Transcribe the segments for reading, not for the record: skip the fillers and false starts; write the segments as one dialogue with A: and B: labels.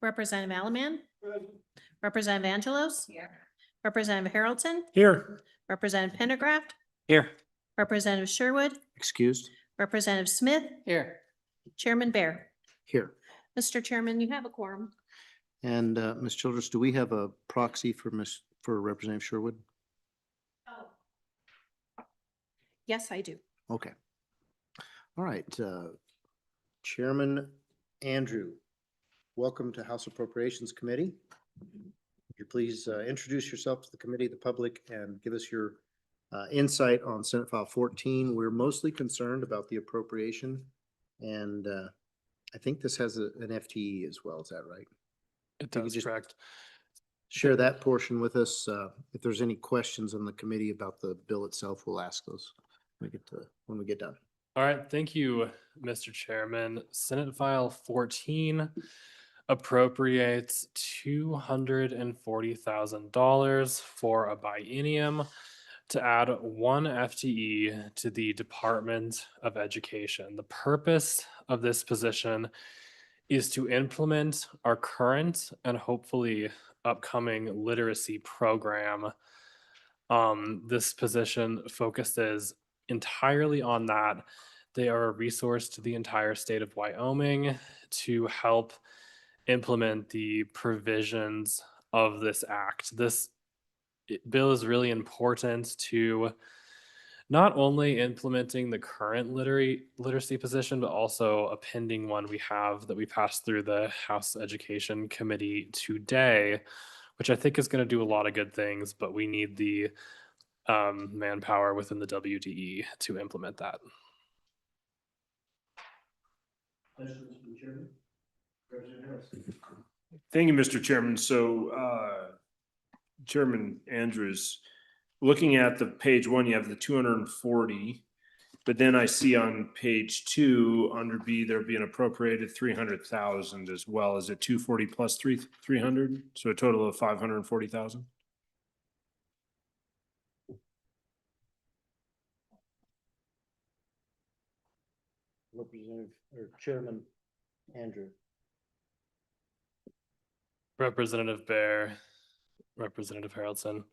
A: Representative Alaman. Representative Angelos. Representative Harrelson.
B: Here.
A: Representative Pendergraft.
B: Here.
A: Representative Sherwood.
B: Excused.
A: Representative Smith.
B: Here.
A: Chairman Bear.
B: Here.
A: Mr. Chairman, you have a quorum.
C: And Ms. Childress, do we have a proxy for Representative Sherwood?
A: Yes, I do.
C: Okay. All right. Chairman Andrew, welcome to House Appropriations Committee. Would you please introduce yourself to the committee, the public, and give us your insight on Senate File 14. We're mostly concerned about the appropriation, and I think this has an FTE as well. Is that right?
D: It
C: If you could
D: does,
C: just
D: correct.
C: Share that portion with us. If there's any questions on the committee about the bill itself, we'll ask those when we get done.
D: All right, thank you, Mr. Chairman. Senate File 14 appropriates $240,000 for a biennium to add 1 FTE to the Department of Education. The purpose of this position is to implement our current and hopefully upcoming literacy program. This position focuses entirely on that. They are a resource to the entire state of Wyoming to help implement the provisions of this act. This bill is really important to not only implementing the current literacy position, but also a pending one we have that we passed through the House Education Committee today, which I think is going to do a lot of good things, but we need the manpower within the WDE to implement that.
B: Thank you, Mr. Chairman. So, Chairman Andrews, looking at the page 1, you have the 240, but then I see on page 2 under B, there being appropriated 300,000 as well. Is it 240 plus 300? So a total of 540,000?
C: Representative or Chairman Andrew.
D: Representative Bear, Representative Harrelson.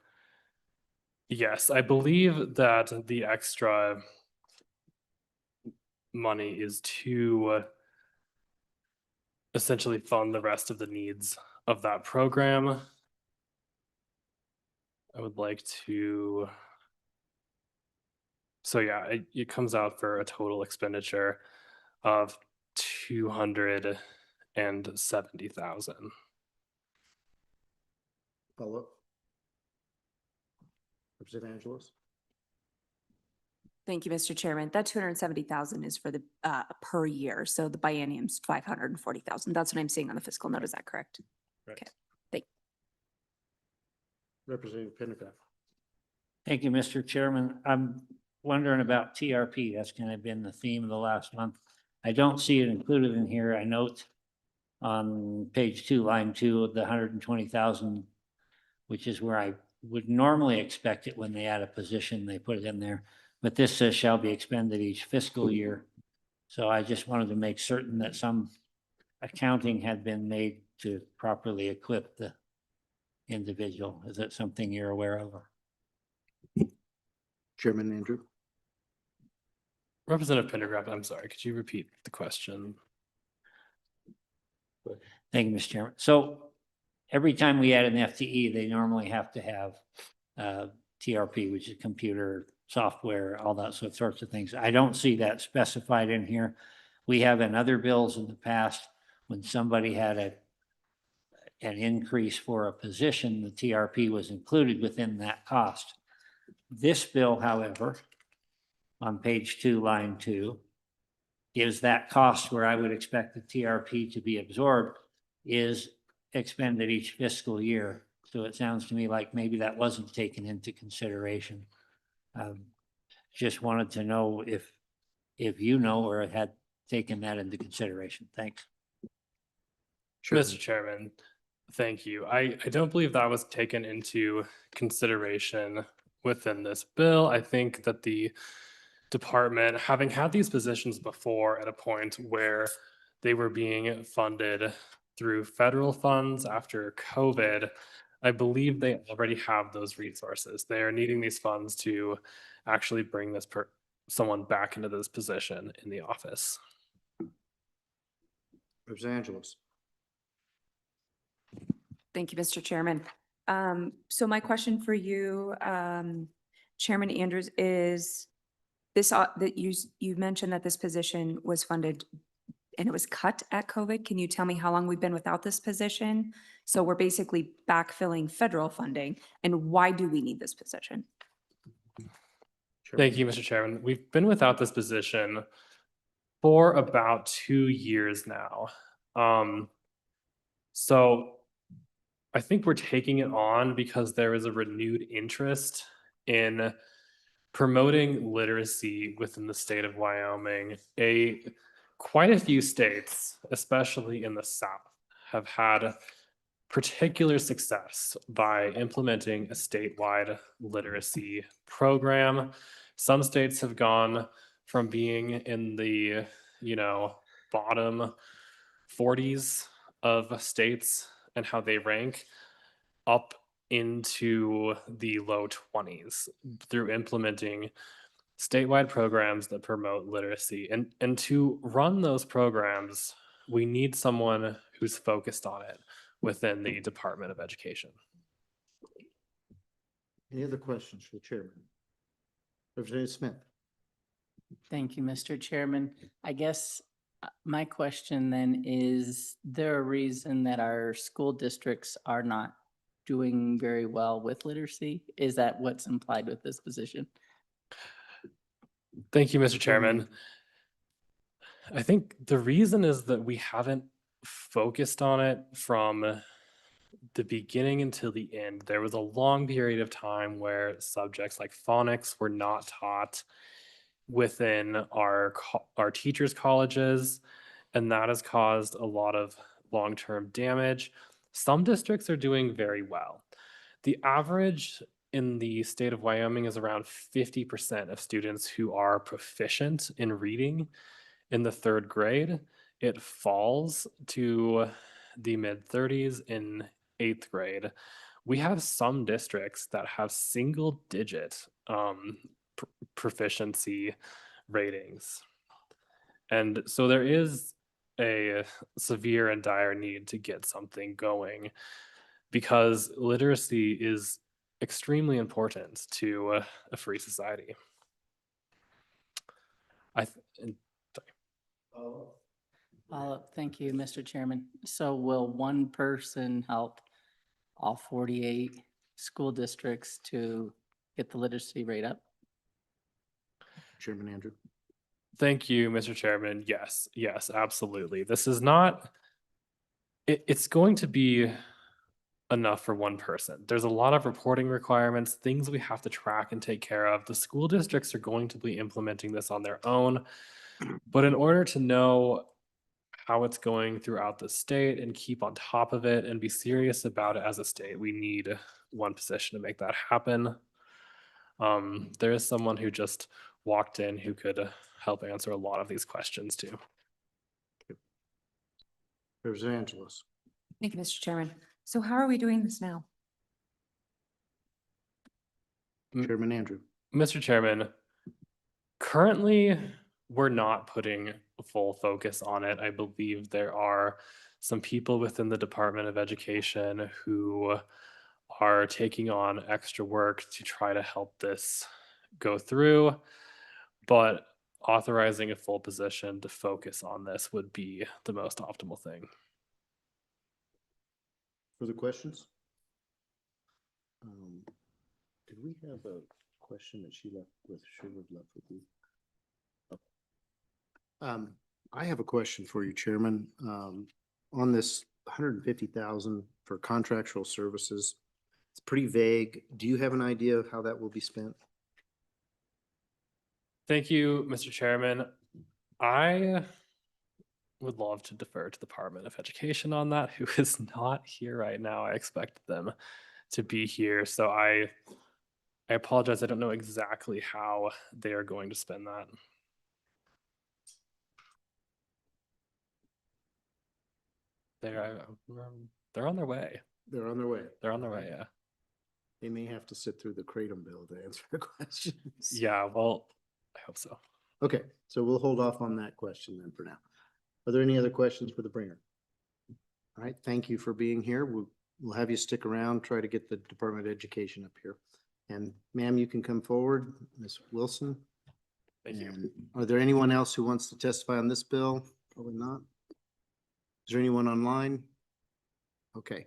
D: Yes, I believe that the extra money is to essentially fund the rest of the needs of that program. I would like to, so yeah, it comes out for a total expenditure of $270,000.
C: Follow up. Representative Angelos.
E: Thank you, Mr. Chairman. That 270,000 is for the per year. So the biennium's 540,000. That's what I'm seeing on the fiscal note. Is that correct?
D: Right.
E: Okay. Thank you.
C: Representative Pendergraft.
F: Thank you, Mr. Chairman. I'm wondering about TRP. That's kind of been the theme of the last month. I don't see it included in here. I note on page 2, line 2 of the 120,000, which is where I would normally expect it when they add a position, they put it in there. But this says shall be expended each fiscal year. So I just wanted to make certain that some accounting had been made to properly equip the individual. Is that something you're aware of?
C: Chairman Andrew.
D: Representative Pendergraft, I'm sorry, could you repeat the question?
F: Thank you, Mr. Chairman. So every time we add an FTE, they normally have to have TRP, which is computer software, all that sorts of things. I don't see that specified in here. We have in other bills in the past, when somebody had an increase for a position, the TRP was included within that cost. This bill, however, on page 2, line 2, is that cost where I would expect the TRP to be absorbed is expended each fiscal year. So it sounds to me like maybe that wasn't taken into consideration. Just wanted to know if you know or had taken that into consideration. Thanks.
D: Mr. Chairman, thank you. I don't believe that was taken into consideration within this bill. I think that the department, having had these positions before at a point where they were being funded through federal funds after COVID, I believe they already have those resources. They are needing these funds to actually bring someone back into this position in the office.
C: Representative Angelos.
E: Thank you, Mr. Chairman. So my question for you, Chairman Andrews, is this, that you mentioned that this position was funded and it was cut at COVID. Can you tell me how long we've been without this position? So we're basically backfilling federal funding, and why do we need this position?
D: Thank you, Mr. Chairman. We've been without this position for about 2 years now. So I think we're taking it on because there is a renewed interest in promoting literacy within the state of Wyoming. Quite a few states, especially in the South, have had particular success by implementing a statewide literacy program. Some states have gone from being in the, bottom 40s of states and how they rank up into the low 20s through implementing statewide programs that promote literacy. And to run those programs, we need someone who's focused on it within the Department of Education.
C: Any other questions for the chairman? Representative Smith.
G: Thank you, Mr. Chairman. I guess my question then is there a reason that our school districts are not doing very well with literacy? Is that what's implied with this position?
D: Thank you, Mr. Chairman. I think the reason is that we haven't focused on it from the beginning until the end. There was a long period of time where subjects like phonics were not taught within our teachers' colleges, and that has caused a lot of long-term damage. Some districts are doing very well. The average in the state of Wyoming is around 50% of students who are proficient in reading in the 3rd grade. It falls to the mid-30s in 8th grade. We have some districts that have single-digit proficiency ratings. And so there is a severe and dire need to get something going because literacy is extremely important to a free society.
G: Thank you, Mr. Chairman. So will one person help all 48 school districts to get the literacy rate up?
C: Chairman Andrew.
D: Thank you, Mr. Chairman. Yes, absolutely. This is not, it's going to be enough for one person. There's a lot of reporting requirements, things we have to track and take care of. The school districts are going to be implementing this on their own. But in order to know how it's going throughout the state and keep on top of it and be serious about it as a state, we need one position to make that happen. There is someone who just walked in who could help answer a lot of these questions too.
C: Representative Angelos.
E: Thank you, Mr. Chairman. So how are we doing this now?
C: Chairman Andrew.
D: Mr. Chairman, currently, we're not putting full focus on it. I believe there are some people within the Department of Education who are taking on extra work to try to help this go through, but authorizing a full position to focus on this would be the most optimal thing.
C: Further questions? Did we have a question that she left with, Sherwood left with you? I have a question for you, Chairman. On this 150,000 for contractual services, it's pretty vague. Do you have an idea of how that will be spent?
D: Thank you, Mr. Chairman. I would love to defer to the Department of Education on that, who is not here right now. I expect them to be here. So I apologize. I don't know exactly how they are going to spend that. They're on their way.
C: They're on their way.
D: They're on their way, yeah.
C: They may have to sit through the Kratom bill to answer the questions.
D: Yeah, well, I hope so.
C: Okay, so we'll hold off on that question then for now. Are there any other questions for the bringer? All right, thank you for being here. We'll have you stick around, try to get the Department of Education up here. And ma'am, you can come forward, Ms. Wilson.
D: Thank you.
C: And are there anyone else who wants to testify on this bill? Probably not. Is there anyone online? Okay.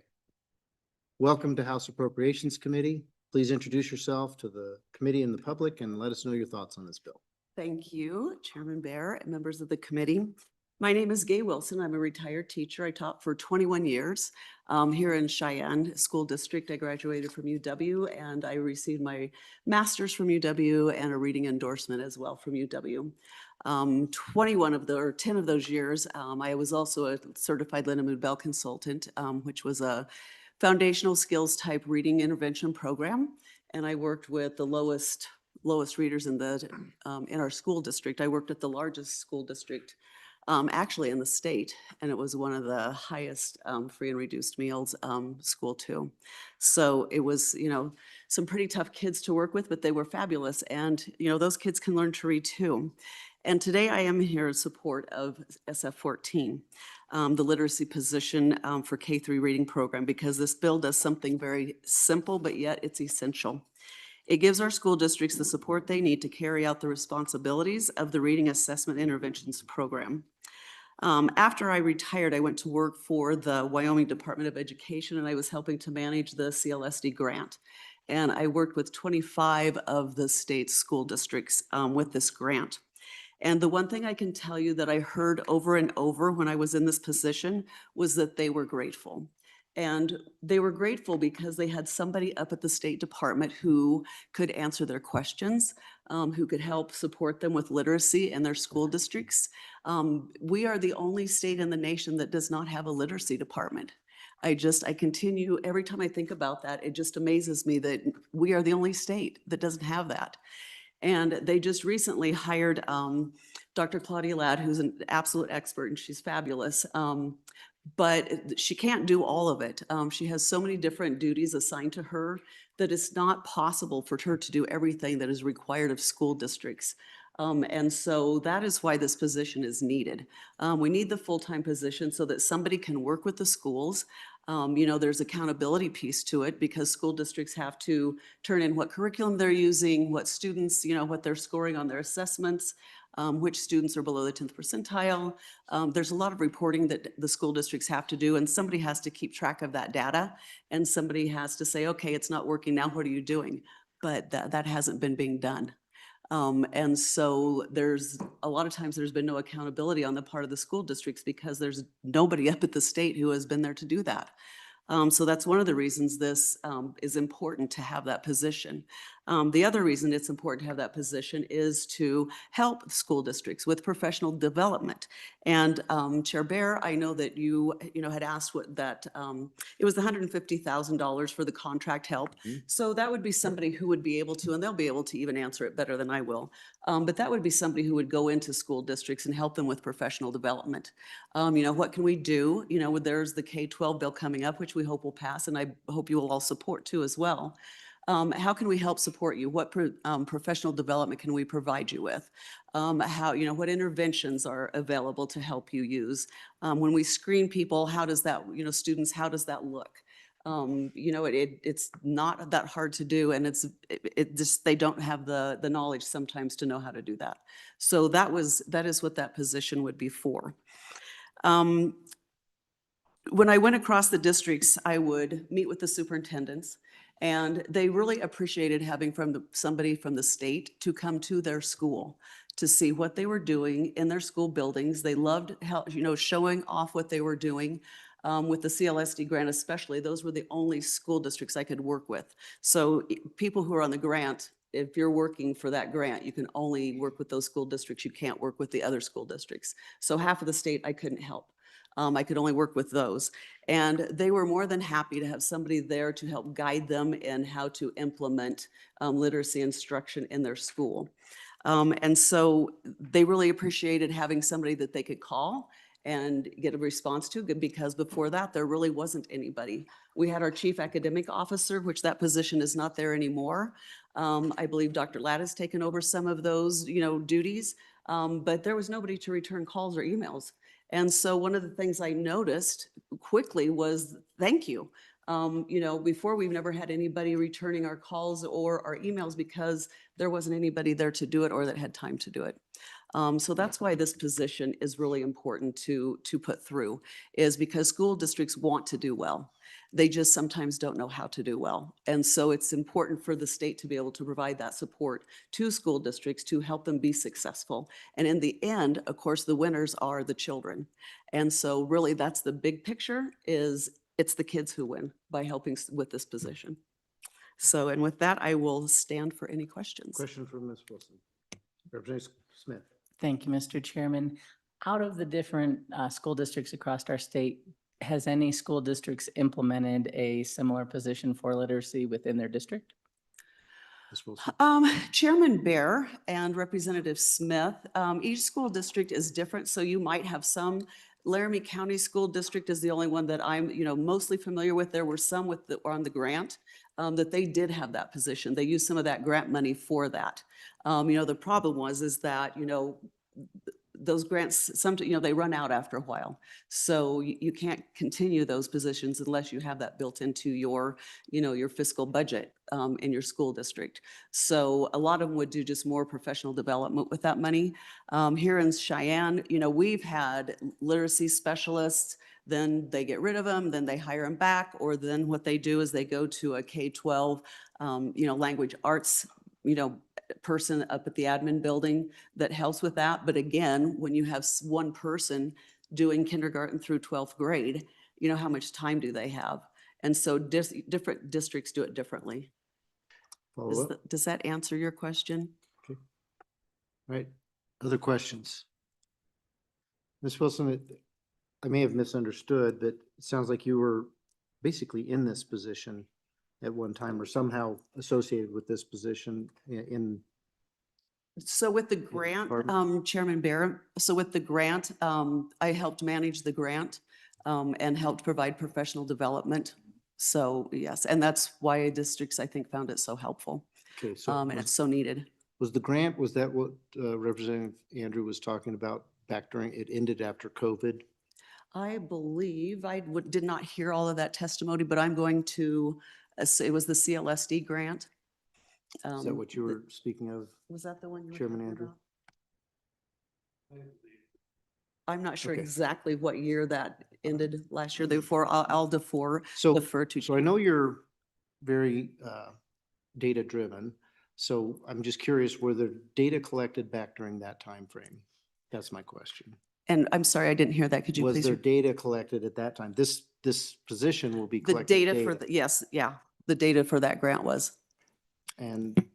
C: Welcome to House Appropriations Committee. Please introduce yourself to the committee and the public and let us know your thoughts on this bill.
H: Thank you, Chairman Bear and members of the committee. My name is Gay Wilson. I'm a retired teacher. I taught for 21 years here in Cheyenne School District. I graduated from UW and I received my master's from UW and a reading endorsement as well from UW. 10 of those years, I was also a certified Linneman Bell consultant, which was a foundational skills type reading intervention program. And I worked with the lowest readers in our school district. I worked at the largest school district actually in the state, and it was one of the highest free and reduced meals school too. So it was, some pretty tough kids to work with, but they were fabulous. And, those kids can learn to read too. And today I am here in support of SF-14, the literacy position for K-3 reading program, because this bill does something very simple, but yet it's essential. It gives our school districts the support they need to carry out the responsibilities of the Reading Assessment Interventions Program. After I retired, I went to work for the Wyoming Department of Education, and I was helping to manage the CLSD grant. And I worked with 25 of the state's school districts with this grant. And the one thing I can tell you that I heard over and over when I was in this position was that they were grateful. And they were grateful because they had somebody up at the State Department who could answer their questions, who could help support them with literacy in their school districts. We are the only state in the nation that does not have a literacy department. I continue, every time I think about that, it just amazes me that we are the only state that doesn't have that. And they just recently hired Dr. Claudia Ladd, who's an absolute expert, and she's fabulous. But she can't do all of it. She has so many different duties assigned to her that it's not possible for her to do everything that is required of school districts. And so that is why this position is needed. We need the full-time position so that somebody can work with the schools. There's accountability piece to it because school districts have to turn in what curriculum they're using, what students, what they're scoring on their assessments, which students are below the 10th percentile. There's a lot of reporting that the school districts have to do, and somebody has to keep track of that data, and somebody has to say, okay, it's not working now, what are you doing? But that hasn't been being done. And so there's a lot of times there's been no accountability on the part of the school districts because there's nobody up at the state who has been there to do that. So that's one of the reasons this is important to have that position. The other reason it's important to have that position is to help school districts with professional development. And Chair Bear, I know that you had asked what that, it was the $150,000 for the contract help. So that would be somebody who would be able to, and they'll be able to even answer it better than I will. But that would be somebody who would go into school districts and help them with professional development. What can we do? There's the K-12 bill coming up, which we hope will pass, and I hope you will all support too as well. How can we help support you? What professional development can we provide you with? What interventions are available to help you use? When we screen people, how does that, students, how does that look? It's not that hard to do, and it just, they don't have the knowledge sometimes to know how to do that. So that is what that position would be for. When I went across the districts, I would meet with the superintendents, and they really appreciated having somebody from the state to come to their school to see what they were doing in their school buildings. They loved showing off what they were doing. With the CLSD grant especially, those were the only school districts I could work with. So people who are on the grant, if you're working for that grant, you can only work with those school districts. You can't work with the other school districts. So half of the state I couldn't help. I could only work with those. And they were more than happy to have somebody there to help guide them in how to implement literacy instruction in their school. And so they really appreciated having somebody that they could call and get a response to, because before that, there really wasn't anybody. We had our chief academic officer, which that position is not there anymore. I believe Dr. Ladd has taken over some of those, duties, but there was nobody to return calls or emails. And so one of the things I noticed quickly was, thank you. Before we've never had anybody returning our calls or our emails because there wasn't anybody there to do it or that had time to do it. So that's why this position is really important to put through, is because school districts want to do well. They just sometimes don't know how to do well. And so it's important for the state to be able to provide that support to school districts to help them be successful. And in the end, of course, the winners are the children. And so really that's the big picture, is it's the kids who win by helping with this position. So, and with that, I will stand for any questions.
C: Question from Ms. Wilson. Representative Smith.
G: Thank you, Mr. Chairman. Out of the different school districts across our state, has any school districts implemented a similar position for literacy within their district?
C: Ms. Wilson.
H: Chairman Bear and Representative Smith, each school district is different, so you might have some. Laramie County School District is the only one that I'm, mostly familiar with. There were some on the grant that they did have that position. They used some of that grant money for that. The problem is that, those grants, they run out after a while. So you can't continue those positions unless you have that built into your, your fiscal budget in your school district. So a lot of them would do just more professional development with that money. Here in Cheyenne, we've had literacy specialists, then they get rid of them, then they hire them back, or then what they do is they go to a K-12, language arts, person up at the admin building that helps with that. But again, when you have one person doing kindergarten through 12th grade, how much time do they have? And so different districts do it differently.
C: Follow up.
H: Does that answer your question?
C: Okay. All right. Other questions? Ms. Wilson, I may have misunderstood, but it sounds like you were basically in this position at one time or somehow associated with this position in.
H: So with the grant, Chairman Barron, so with the grant, I helped manage the grant and helped provide professional development. So yes, and that's why districts, I think, found it so helpful.
C: Okay, so
H: And it's so needed.
C: was the grant, was that what Representative Andrew was talking about back during, it ended after COVID?
H: I believe did not hear all of that testimony, but I'm going to, it was the CLSD grant.
C: Is that what you were speaking of?
H: Was that the one you were
C: Chairman
H: talking
C: Andrew?
H: about? I'm not sure
C: Okay.
H: exactly what year that ended last year. Therefore, I'll defer to.
C: So I know you're very data driven. So I'm just curious, were the data collected back during that time frame? That's my question.
H: And I'm sorry, I didn't hear that. Could you
C: Was
H: please?
C: there data collected at that time? This position will be
H: The
C: collecting
H: data for, yes, yeah, the data for that grant was.
C: And,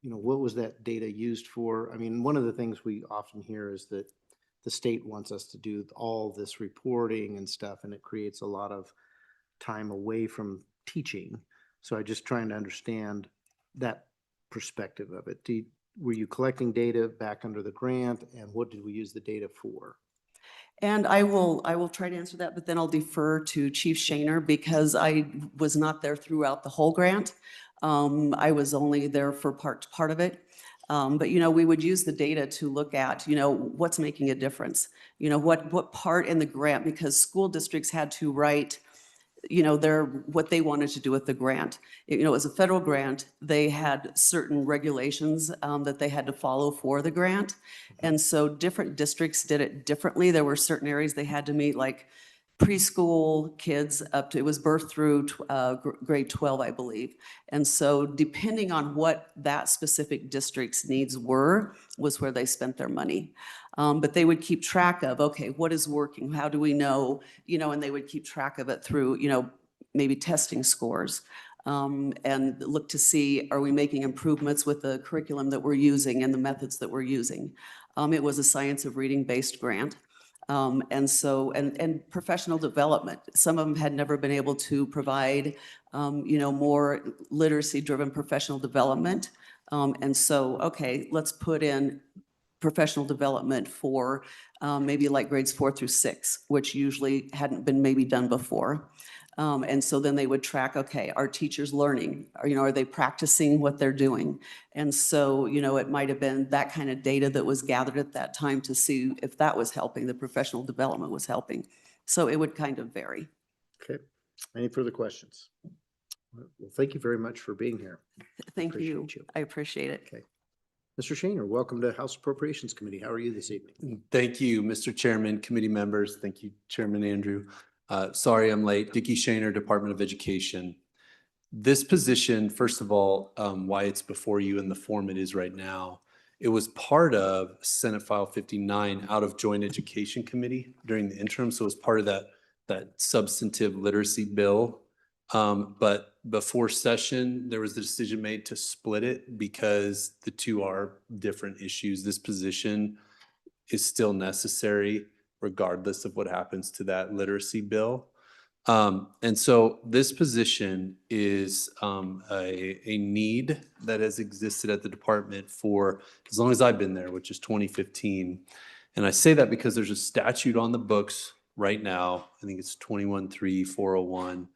C: what was that data used for? I mean, one of the things we often hear is that the state wants us to do all this reporting and stuff, and it creates a lot of time away from teaching. So I'm just trying to understand that perspective of it. Were you collecting data back under the grant, and what did we use the data for?
H: And I will try to answer that, but then I'll defer to Chief Shaner because I was not there throughout the whole grant. I was only there for part of it. But, we would use the data to look at, what's making a difference. What part in the grant, because school districts had to write, what they wanted to do with the grant. It was a federal grant. They had certain regulations that they had to follow for the grant. And so different districts did it differently. There were certain areas they had to meet, like preschool kids up to, it was birth through grade 12, I believe. And so depending on what that specific district's needs were, was where they spent their money. But they would keep track of, okay, what is working? How do we know? And they would keep track of it through, maybe testing scores. And look to see, are we making improvements with the curriculum that we're using and the methods that we're using? It was a science of reading based grant. And so, and professional development. Some of them had never been able to provide, more literacy driven professional development. And so, okay, let's put in professional development for maybe like grades 4 through 6, which usually hadn't been maybe done before. And so then they would track, okay, are teachers learning? Or, are they practicing what they're doing? And so, it might have been that kind of data that was gathered at that time to see if that was helping, the professional development was helping. So it would kind of vary.
C: Okay. Any further questions? Well, thank you very much for being here.
H: Thank you.
C: Appreciate you.
H: I appreciate it.
C: Okay. Mr. Shaner, welcome to House Appropriations Committee. How are you this evening?
I: Thank you, Mr. Chairman, committee members. Thank you, Chairman Andrew. Sorry I'm late. Dickie Shaner, Department of Education. This position, first of all, why it's before you in the form it is right now, it was part of Senate File 59 out of Joint Education Committee during the interim. So it was part of that substantive literacy bill. But before session, there was the decision made to split it because the two are different issues. This position is still necessary regardless of what happens to that literacy bill. And so this position is a need that has existed at the department for as long as I've been there, which is 2015. And I say that because there's a statute on the books right now, I think it's 21-3-401,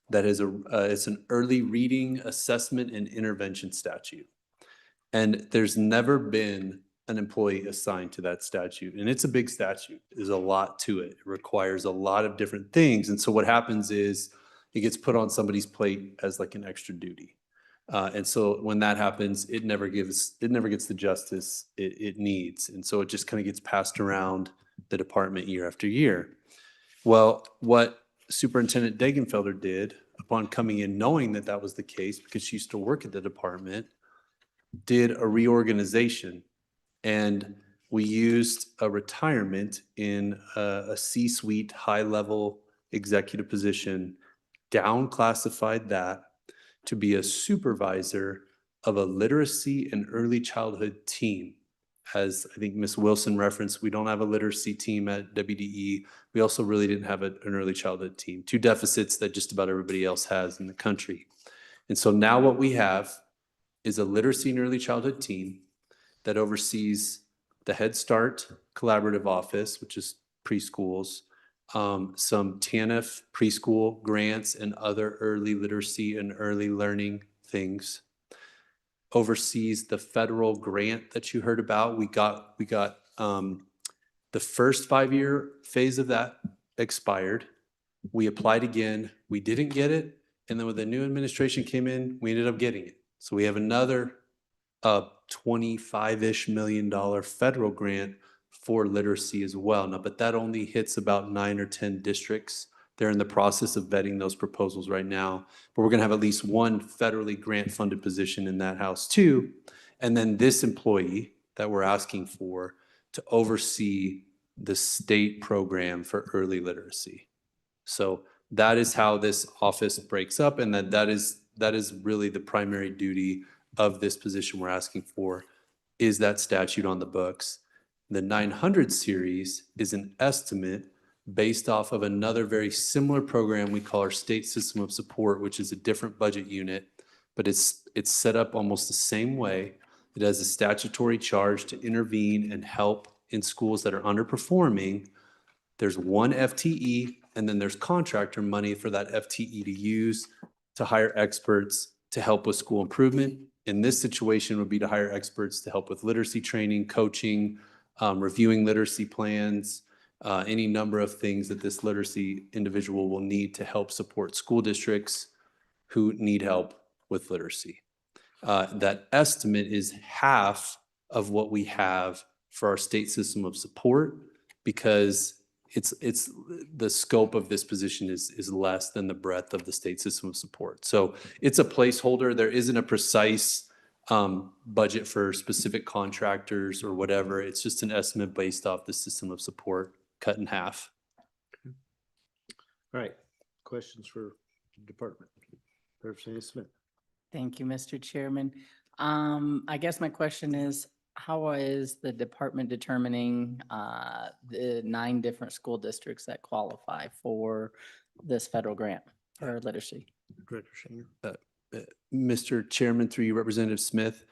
I: that is it's an early reading assessment and intervention statute. And there's never been an employee assigned to that statute. And it's a big statute. There's a lot to it. It requires a lot of different things. And so what happens is it gets put on somebody's plate as like an extra duty. And so when that happens, it never gets the justice it needs. And so it just kind of gets passed around the department year after year. Well, what Superintendent Degenfelder did upon coming in, knowing that that was the case, because she used to work at the department, did a reorganization. And we used a retirement in a C-suite, high-level executive position, down-classified that to be a supervisor of a literacy and early childhood team. As I think Ms. Wilson referenced, we don't have a literacy team at WDE. We also really didn't have an early childhood team, two deficits that just about everybody else has in the country. And so now what we have is a literacy and early childhood team that oversees the Head Start Collaborative Office, which is preschools, some TANF preschool grants and other early literacy and early learning things. Oversees the federal grant that you heard about. We got the first 5-year phase of that expired. We applied again. We didn't get it. And then when the new administration came in, we ended up getting it. So we have another $25-ish million federal grant for literacy as well. Now, but that only hits about 9 or 10 districts. They're in the process of vetting those proposals right now. But we're going to have at least one federally grant-funded position in that house too. And then this employee that we're asking for to oversee the state program for early literacy. So that is how this office breaks up, and that is really the primary duty of this position we're asking for, is that statute on the books. The 900 series is an estimate based off of another very similar program we call our State System of Support, which is a different budget unit, but it's set up almost the same way. It has a statutory charge to intervene and help in schools that are underperforming. There's one FTE, and then there's contractor money for that FTE to use to hire experts to help with school improvement. In this situation would be to hire experts to help with literacy training, coaching, reviewing literacy plans, any number of things that this literacy individual will need to help support school districts who need help with literacy. That estimate is half of what we have for our state system of support, because it's the scope of this position is less than the breadth of the state system of support. So it's a placeholder. There isn't a precise budget for specific contractors or whatever. It's just an estimate based off the system of support cut in half.
C: All right. Questions for the department? Representative Smith.
G: Thank you, Mr. Chairman. I guess my question is, how is the department determining the 9 different school districts that qualify for this federal grant for literacy?
C: Director Shaner.
I: Mr. Chairman, through you, Representative Smith,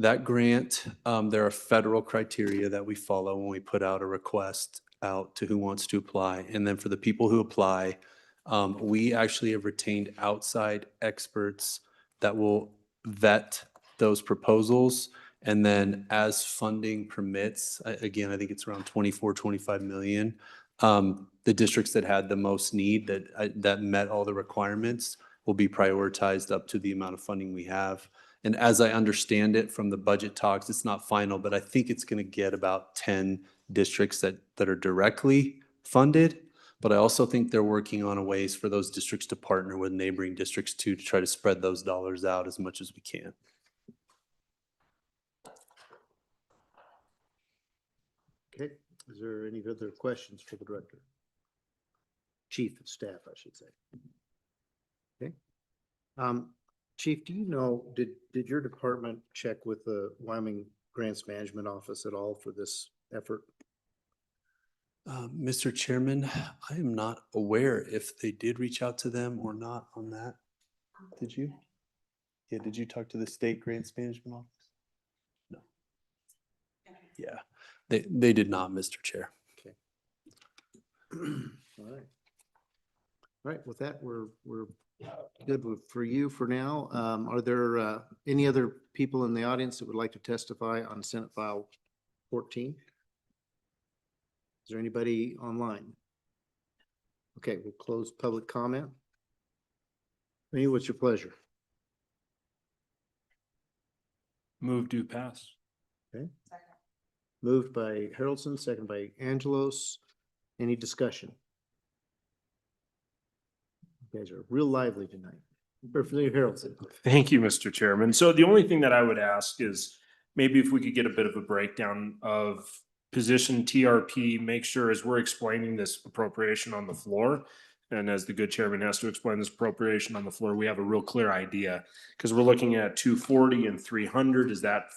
I: That grant, there are federal criteria that we follow when we put out a request out to who wants to apply. And then for the people who apply, we actually have retained outside experts that will vet those proposals. And then as funding permits, again, I think it's around 24, 25 million. The districts that had the most need that met all the requirements will be prioritized up to the amount of funding we have. And as I understand it from the budget talks, it's not final, but I think it's going to get about 10 districts that are directly funded. But I also think they're working on ways for those districts to partner with neighboring districts too, to try to spread those dollars out as much as we can.
C: Okay, is there any other questions for the director? Chief of staff, I should say. Okay. Chief, do you know, did your department check with the Wyoming Grants Management Office at all for this effort?
I: Mr. Chairman, I am not aware if they did reach out to them or not on that. Did you? Yeah, did you talk to the State Grants Management Office? No. Yeah, they did not, Mr. Chair.
C: Okay. All right. All right, with that, we're good for you for now. Are there any other people in the audience that would like to testify on Senate File 14? Is there anybody online? Okay, we'll close public comment. Amy, what's your pleasure?
B: Move to pass.
C: Okay. Moved by Haroldson, second by Angelos. Any discussion? You guys are real lively tonight. Perfectly, Haroldson.
B: Thank you, Mr. Chairman. So the only thing that I would ask is maybe if we could get a bit of a breakdown of position TRP, make sure as we're explaining this appropriation on the floor, and as the good chairman has to explain this appropriation on the floor, we have a real clear idea. Because we're looking at 240 and 300. Is that,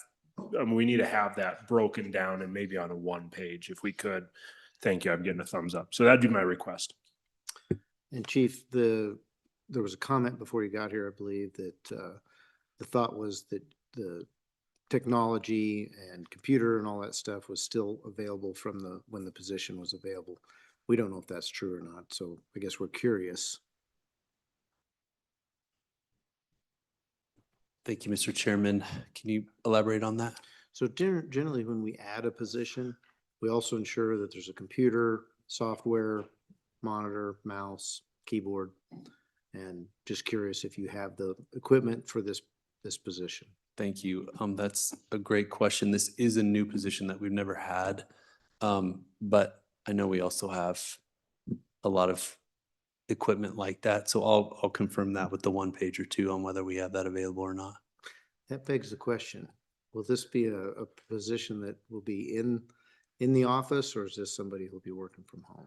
B: we need to have that broken down and maybe on a one page if we could. Thank you. I'm getting a thumbs up. So that'd be my request.
C: And Chief, there was a comment before you got here, I believe, that the thought was that the technology and computer and all that stuff was still available from when the position was available. We don't know if that's true or not, so I guess we're curious.
I: Thank you, Mr. Chairman. Can you elaborate on that?
C: So generally, when we add a position, we also ensure that there's a computer, software, monitor, mouse, keyboard, and just curious if you have the equipment for this position.
I: Thank you. That's a great question. This is a new position that we've never had. But I know we also have a lot of equipment like that. So I'll confirm that with the one page or two on whether we have that available or not.
C: That begs the question, will this be a position that will be in the office, or is this somebody who'll be working from home?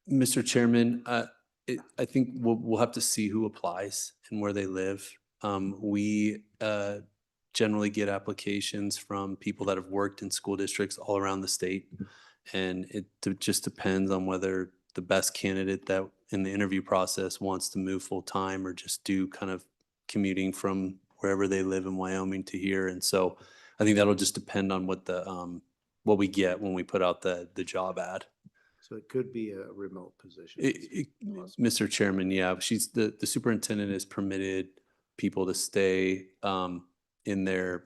I: Mr. Chairman, I think we'll have to see who applies and where they live. We generally get applications from people that have worked in school districts all around the state. And it just depends on whether the best candidate that in the interview process wants to move full time or just do kind of commuting from wherever they live in Wyoming to here. And so I think that'll just depend on what we get when we put out the job ad.
C: So it could be a remote position.
I: Mr. Chairman, yeah, the superintendent has permitted people to stay in their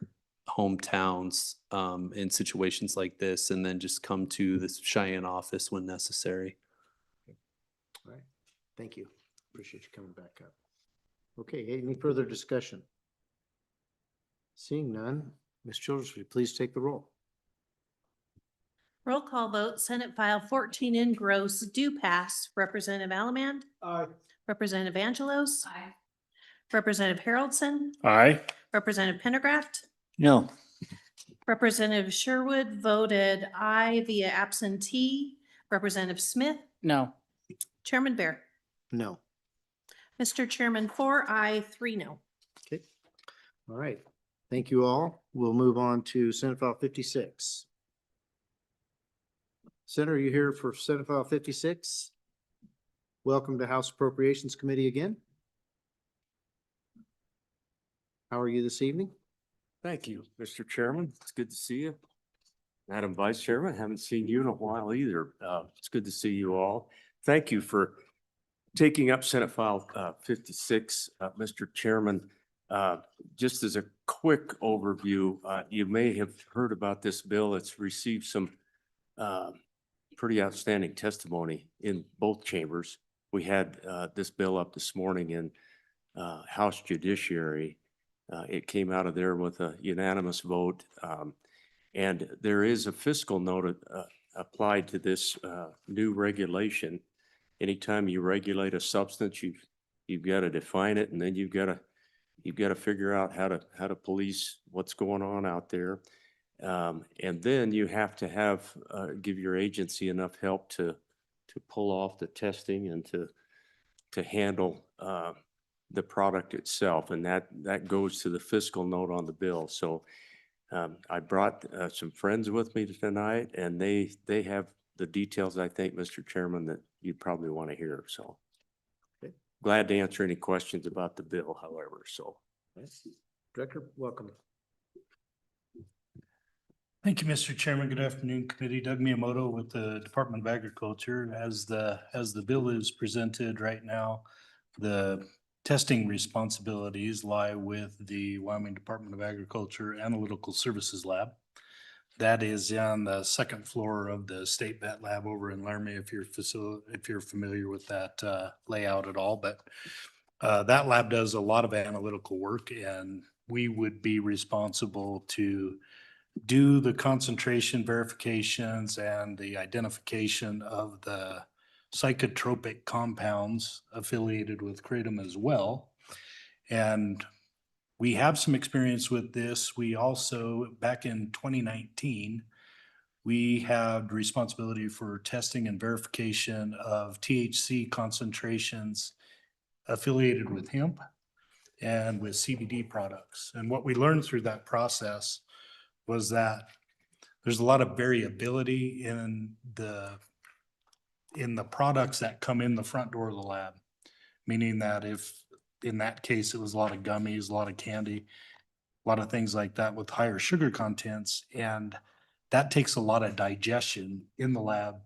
I: hometowns in situations like this, and then just come to the Cheyenne office when necessary.
C: All right, thank you. Appreciate you coming back up. Okay, any further discussion? Seeing none, Ms. Childers, will you please take the roll?
A: Roll call vote, Senate File 14 in gross do pass. Representative Allemand.
C: Aye.
A: Representative Angelos. Aye. Representative Haroldson.
B: Aye.
A: Representative Pendergraft.
F: No.
A: Representative Sherwood voted aye via absentee. Representative Smith.
G: No.
A: Chairman Bear.
C: No.
A: Mr. Chairman, 4 aye, 3 no.
C: Okay. All right. Thank you all. We'll move on to Senate File 56. Senator, are you here for Senate File 56? Welcome to House Appropriations Committee again. How are you this evening?
J: Thank you, Mr. Chairman. It's good to see you. Madam Vice Chairman, haven't seen you in a while either. It's good to see you all. Thank you for taking up Senate File 56. Mr. Chairman, just as a quick overview, you may have heard about this bill. It's received some pretty outstanding testimony in both chambers. We had this bill up this morning in House Judiciary. It came out of there with a unanimous vote. And there is a fiscal note applied to this new regulation. Anytime you regulate a substance, you've got to define it, and then you've got to figure out how to police what's going on out there. And then you have to give your agency enough help to pull off the testing and to handle the product itself, and that goes to the fiscal note on the bill. So I brought some friends with me tonight, and they have the details, I think, Mr. Chairman, that you'd probably want to hear. So
C: Okay.
J: glad to answer any questions about the bill, however, so.
C: Director, welcome.
K: Thank you, Mr. Chairman. Good afternoon, committee. Doug Miyamoto with the Department of Agriculture. As the bill is presented right now, the testing responsibilities lie with the Wyoming Department of Agriculture Analytical Services Lab. That is on the second floor of the State Vet Lab over in Laramie, if you're familiar with that layout at all. But that lab does a lot of analytical work, and we would be responsible to do the concentration verifications and the identification of the psychotropic compounds affiliated with kratom as well. And we have some experience with this. We also, back in 2019, we had responsibility for testing and verification of THC concentrations affiliated with hemp and with CBD products. And what we learned through that process was that there's a lot of variability in the products that come in the front door of the lab. Meaning that if, in that case, it was a lot of gummies, a lot of candy, a lot of things like that with higher sugar contents. And that takes a lot of digestion in the lab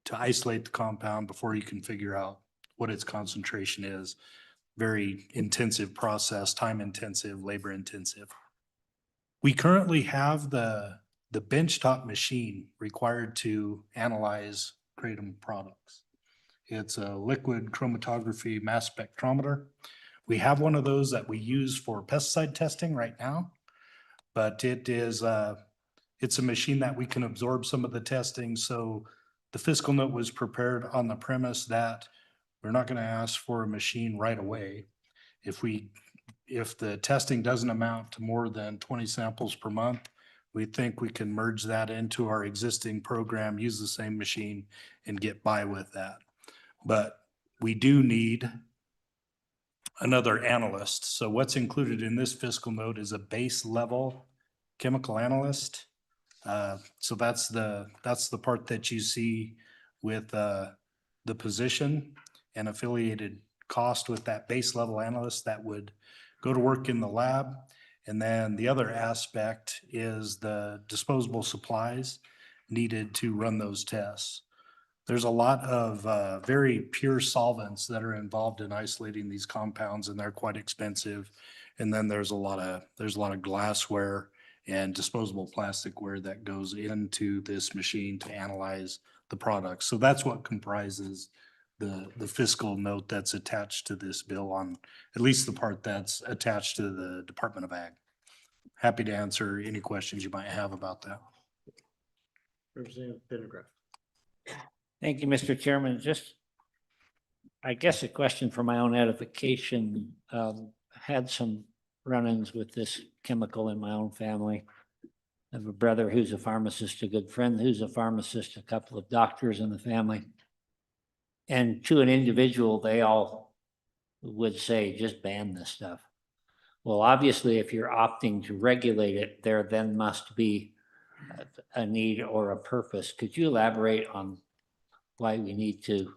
K: to isolate the compound before you can figure out what its concentration is. Very intensive process, time intensive, labor intensive. We currently have the benchtop machine required to analyze kratom products. It's a liquid chromatography mass spectrometer. We have one of those that we use for pesticide testing right now, but it's a machine that we can absorb some of the testing. So the fiscal note was prepared on the premise that we're not going to ask for a machine right away. If the testing doesn't amount to more than 20 samples per month, we think we can merge that into our existing program, use the same machine, and get by with that. But we do need another analyst. So what's included in this fiscal note is a base level chemical analyst. So that's the part that you see with the position and affiliated cost with that base level analyst that would go to work in the lab. And then the other aspect is the disposable supplies needed to run those tests. There's a lot of very pure solvents that are involved in isolating these compounds, and they're quite expensive. And then there's a lot of glassware and disposable plasticware that goes into this machine to analyze the products. So that's what comprises the fiscal note that's attached to this bill, on at least the part that's attached to the Department of Ag. Happy to answer any questions you might have about that.
C: Representative Pendergraft.
F: Thank you, Mr. Chairman. Just, I guess, a question for my own edification. Had some run-ins with this chemical in my own family. I have a brother who's a pharmacist, a good friend who's a pharmacist, a couple of doctors in the family. And to an individual, they all would say, just ban this stuff. Well, obviously, if you're opting to regulate it, there then must be a need or a purpose. Could you elaborate on why we need to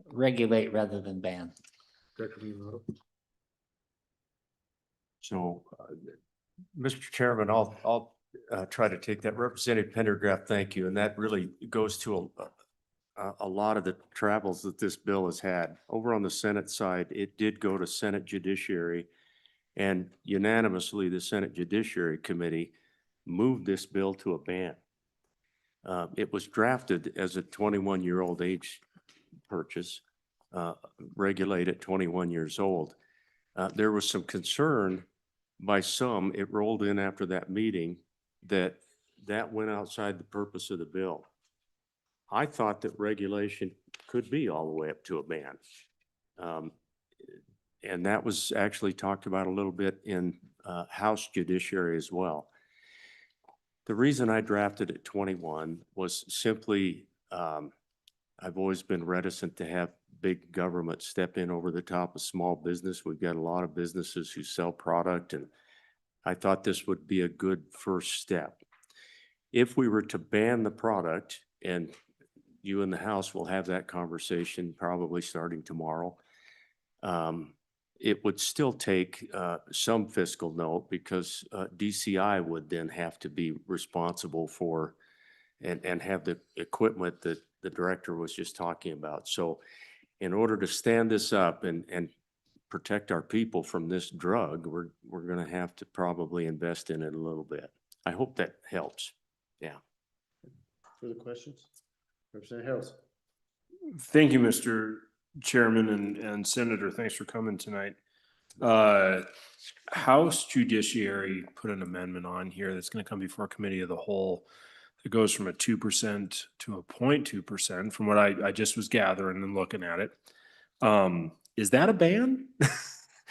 F: regulate rather than ban?
C: Director Miyamoto.
J: So Mr. Chairman, I'll try to take that. Representative Pendergraft, thank you. And that really goes to a lot of the travels that this bill has had. Over on the Senate side, it did go to Senate Judiciary, and unanimously, the Senate Judiciary Committee moved this bill to a ban. It was drafted as a 21-year-old age purchase, regulate at 21 years old. There was some concern by some, it rolled in after that meeting, that went outside the purpose of the bill. I thought that regulation could be all the way up to a ban. And that was actually talked about a little bit in House Judiciary as well. The reason I drafted at 21 was simply, I've always been reticent to have big government step in over the top of small business. We've got a lot of businesses who sell product, and I thought this would be a good first step. If we were to ban the product, and you in the House will have that conversation probably starting tomorrow, it would still take some fiscal note, because DCI would then have to be responsible for and have the equipment that the director was just talking about. So in order to stand this up and protect our people from this drug, we're going to have to probably invest in it a little bit. I hope that helps. Yeah.
C: Further questions? Representative Harrelson.
B: Thank you, Mr. Chairman and Senator. Thanks for coming tonight. House Judiciary put an amendment on here that's going to come before Committee of the Whole. It goes from a 2% to a 0.2% from what I just was gathering and looking at it. Is that a ban?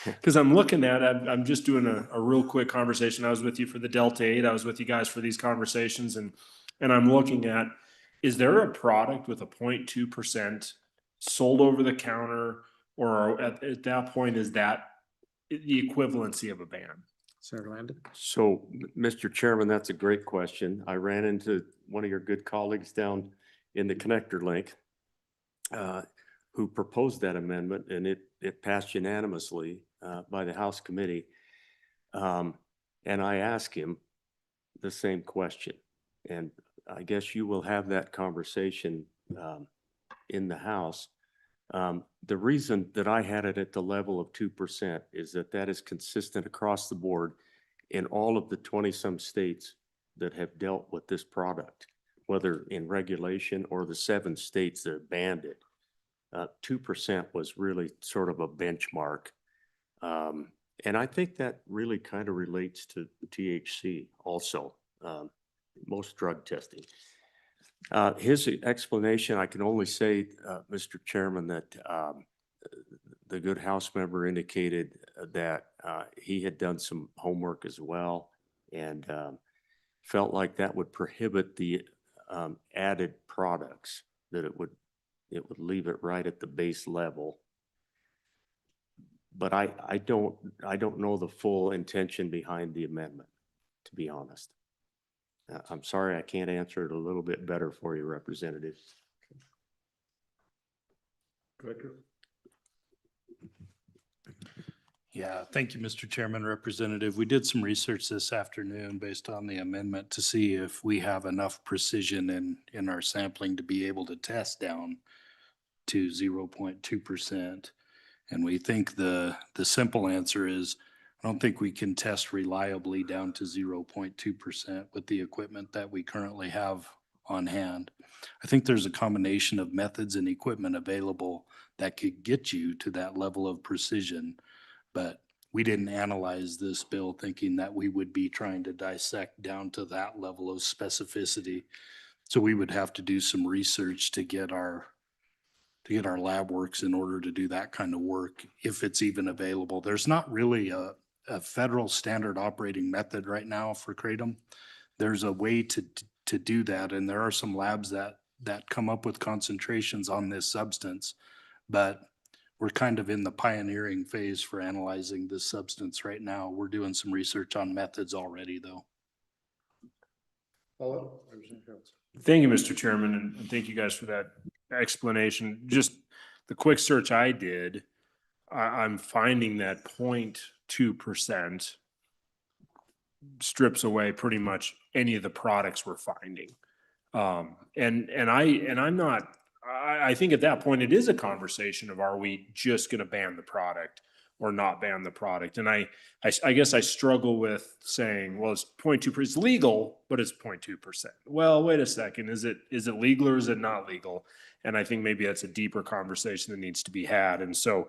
B: Because I'm looking at it, I'm just doing a real quick conversation. I was with you for the Delta 8. I was with you guys for these conversations, and I'm looking at, is there a product with a 0.2% sold over the counter, or at that point, is that the equivalency of a ban?
C: Senator Landon.
J: So, Mr. Chairman, that's a great question. I ran into one of your good colleagues down in the connector link who proposed that amendment, and it passed unanimously by the House committee. And I asked him the same question, and I guess you will have that conversation in the House. The reason that I had it at the level of 2% is that is consistent across the board in all of the 20-some states that have dealt with this product, whether in regulation or the 7 states that banned it. 2% was really sort of a benchmark. And I think that really kind of relates to THC also, most drug testing. His explanation, I can only say, Mr. Chairman, that the good House member indicated that he had done some homework as well, and felt like that would prohibit the added products, that it would leave it right at the base level. But I don't know the full intention behind the amendment, to be honest. I'm sorry I can't answer it a little bit better for you, Representative.
C: Director.
K: Yeah, thank you, Mr. Chairman, Representative. We did some research this afternoon based on the amendment to see if we have enough precision in our sampling to be able to test down to 0.2%. And we think the simple answer is, I don't think we can test reliably down to 0.2% with the equipment that we currently have on hand. I think there's a combination of methods and equipment available that could get you to that level of precision, but we didn't analyze this bill thinking that we would be trying to dissect down to that level of specificity. So we would have to do some research to get our lab works in order to do that kind of work, if it's even available. There's not really a federal standard operating method right now for kratom. There's a way to do that, and there are some labs that come up with concentrations on this substance, but we're kind of in the pioneering phase for analyzing this substance right now. We're doing some research on methods already, though.
C: Follow-up, Representative Harrelson.
B: Thank you, Mr. Chairman, and thank you guys for that explanation. Just the quick search I did, I'm finding that 0.2% strips away pretty much any of the products we're finding. I think at that point, it is a conversation of, are we just gonna ban the product or not ban the product? And I guess I struggle with saying, well, it's 0.2%, it's legal, but it's 0.2%. Well, wait a second, is it legal or is it not legal? And I think maybe that's a deeper conversation that needs to be had. And so,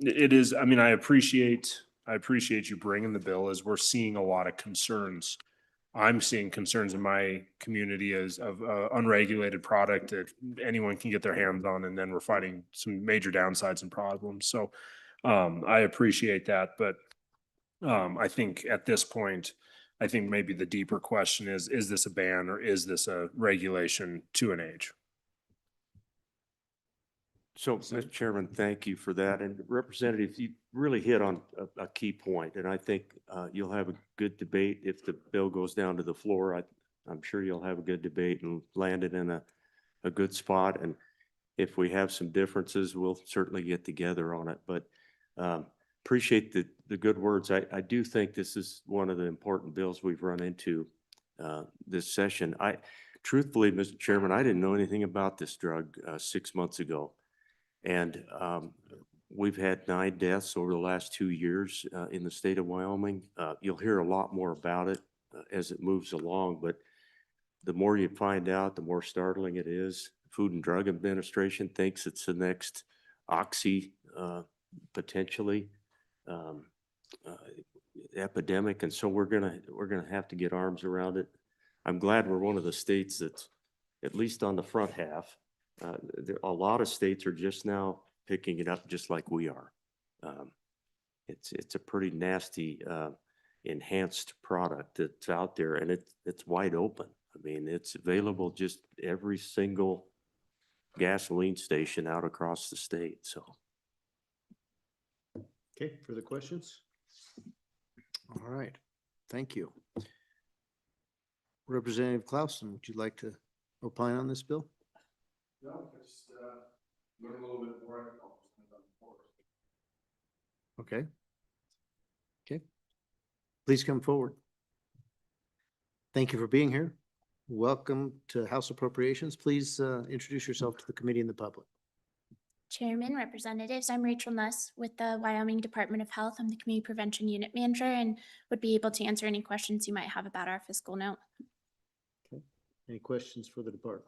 B: it is, I mean, I appreciate you bringing the bill, as we're seeing a lot of concerns. I'm seeing concerns in my community as of unregulated product that anyone can get their hands on, and then we're finding some major downsides and problems. So I appreciate that, but I think at this point, I think maybe the deeper question is this a ban or is this a regulation to an age?
J: So, Mr. Chairman, thank you for that. And Representative, you really hit on a key point, and I think you'll have a good debate if the bill goes down to the floor. I'm sure you'll have a good debate and land it in a good spot. And if we have some differences, we'll certainly get together on it. But appreciate the good words. I do think this is one of the important bills we've run into this session. Truthfully, Mr. Chairman, I didn't know anything about this drug 6 months ago. And we've had 9 deaths over the last 2 years in the state of Wyoming. You'll hear a lot more about it as it moves along, but the more you find out, the more startling it is. Food and Drug Administration thinks it's the next Oxy potentially epidemic, and so we're gonna have to get arms around it. I'm glad we're one of the states that's at least on the front half. A lot of states are just now picking it up, just like we are. It's a pretty nasty enhanced product that's out there, and it's wide open. I mean, it's available just every single gasoline station out across the state. So,
C: Okay, further questions? All right, thank you. Representative Clausen, would you like to opine on this bill?
B: No, just learn a little bit more.
C: Okay. Okay. Please come forward. Thank you for being here. Welcome to House Appropriations. Please introduce yourself to the committee and the public.
L: Chairman, representatives, I'm Rachel Nuss with the Wyoming Department of Health. I'm the Community Prevention Unit Manager and would be able to answer any questions you might have about our fiscal note.
C: Okay. Any questions for the department?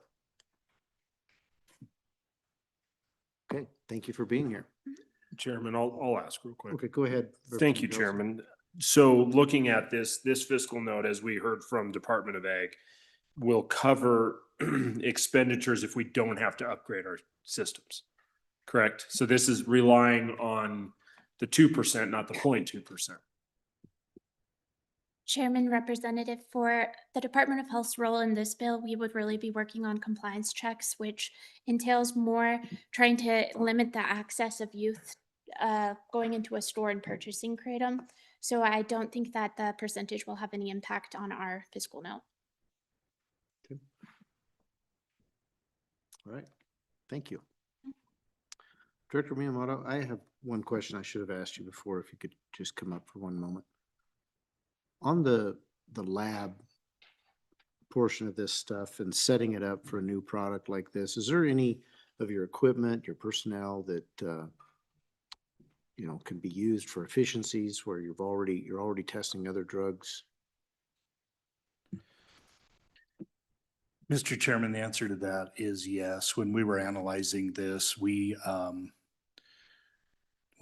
C: Okay, thank you for being here.
B: Chairman, I'll ask real quick.
C: Okay, go ahead.
B: Thank you,
C: Representative Nelson.
B: Chairman. So looking at this fiscal note, as we heard from Department of Ag, will cover expenditures if we don't have to upgrade our systems, correct? So this is relying on the 2%, not the 0.2%.
L: Chairman, representative, for the Department of Health's role in this bill, we would really be working on compliance checks, which entails more trying to limit the access of youth going into a store and purchasing Kratom. So I don't think that the percentage will have any impact on our fiscal note.
C: Okay. All right, thank you. Director Miyamoto, I have one question I should have asked you before, if you could just come up for one moment. On the lab portion of this stuff and setting it up for a new product like this, is there any of your equipment, your personnel that can be used for efficiencies where you're already testing other drugs?
K: Mr. Chairman, the answer to that is yes. When we were analyzing this, we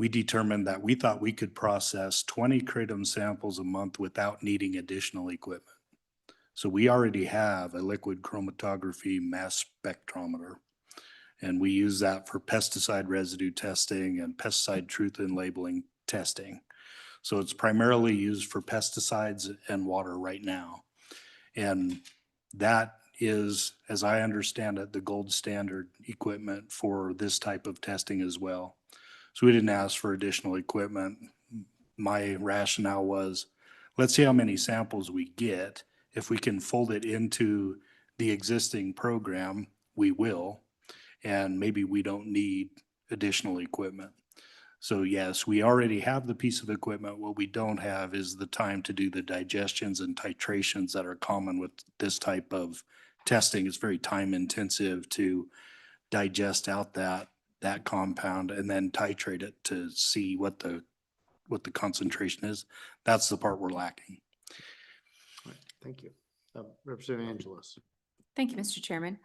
K: determined that we thought we could process 20 kratom samples a month without needing additional equipment. So we already have a liquid chromatography mass spectrometer, and we use that for pesticide residue testing and pesticide truth in labeling testing. So it's primarily used for pesticides and water right now. And that is, as I understand it, the gold standard equipment for this type of testing as well. So we didn't ask for additional equipment. My rationale was, let's see how many samples we get. If we can fold it into the existing program, we will. And maybe we don't need additional equipment. So yes, we already have the piece of equipment. What we don't have is the time to do the digestions and titrations that are common with this type of testing. It's very time intensive to digest out that compound and then titrate it to see what the concentration is. That's the part we're lacking.
C: All right, thank you. Representative Angelos.
E: Thank you, Mr. Chairman.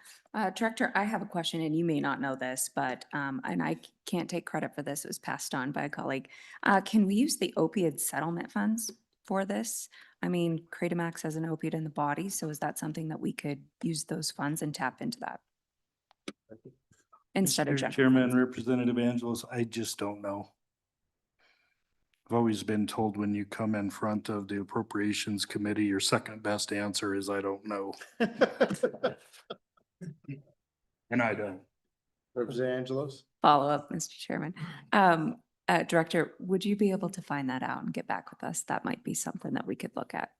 E: Director, I have a question, and you may not know this, but, and I can't take credit for this, it was passed on by a colleague. Can we use the opioid settlement funds for this? I mean, Kratom has an opioid in the body, so is that something that we could use those funds and tap into that? Instead of
K: Mr.
E: general
K: Chairman,
E: funds?
K: Representative Angelos, I just don't know. I've always been told when you come in front of the Appropriations Committee, your second best answer is, I don't know. And I don't.
C: Representative Angelos.
E: Follow up, Mr. Chairman. Director, would you be able to find that out and get back with us? That might be something that we could look at.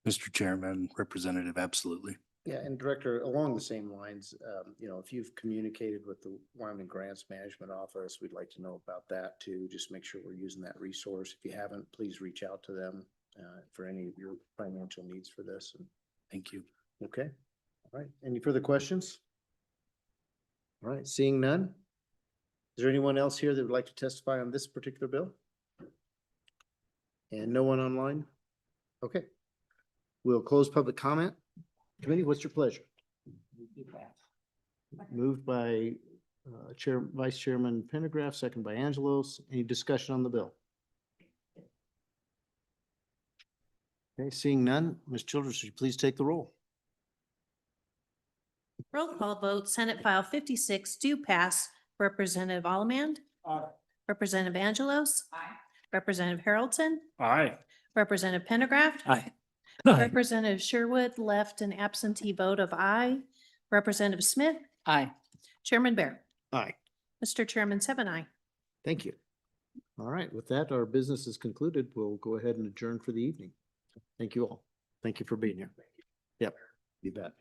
K: Mr. Chairman, Representative, absolutely.
C: Yeah, and Director, along the same lines, if you've communicated with the Wyoming Grants Management Office, we'd like to know about that too. Just make sure we're using that resource. If you haven't, please reach out to them for any of your financial needs for this. And
K: Thank you.
C: okay, all right. Any further questions? All right, seeing none. Is there anyone else here that would like to testify on this particular bill? And no one online? Okay. We'll close public comment. Committee, what's your pleasure? Moved by Vice Chairman Pendergraph, second by Angelos. Any discussion on the bill? Okay, seeing none, Ms. Childers, would you please take the roll?
A: Roll call vote, Senate File 56 do pass. Representative Allemand. Representative Angelos. Representative Haroldson.
B: Aye.
A: Representative Pendergraft.
F: Aye.
A: Representative Sherwood left an absentee vote of aye. Representative Smith.
G: Aye.
A: Chairman Bear.
C: Aye.
A: Mr. Chairman, 7-0.
C: Thank you. All right, with that, our business is concluded. We'll go ahead and adjourn for the evening. Thank you all. Thank you for being here. Yep, you bet.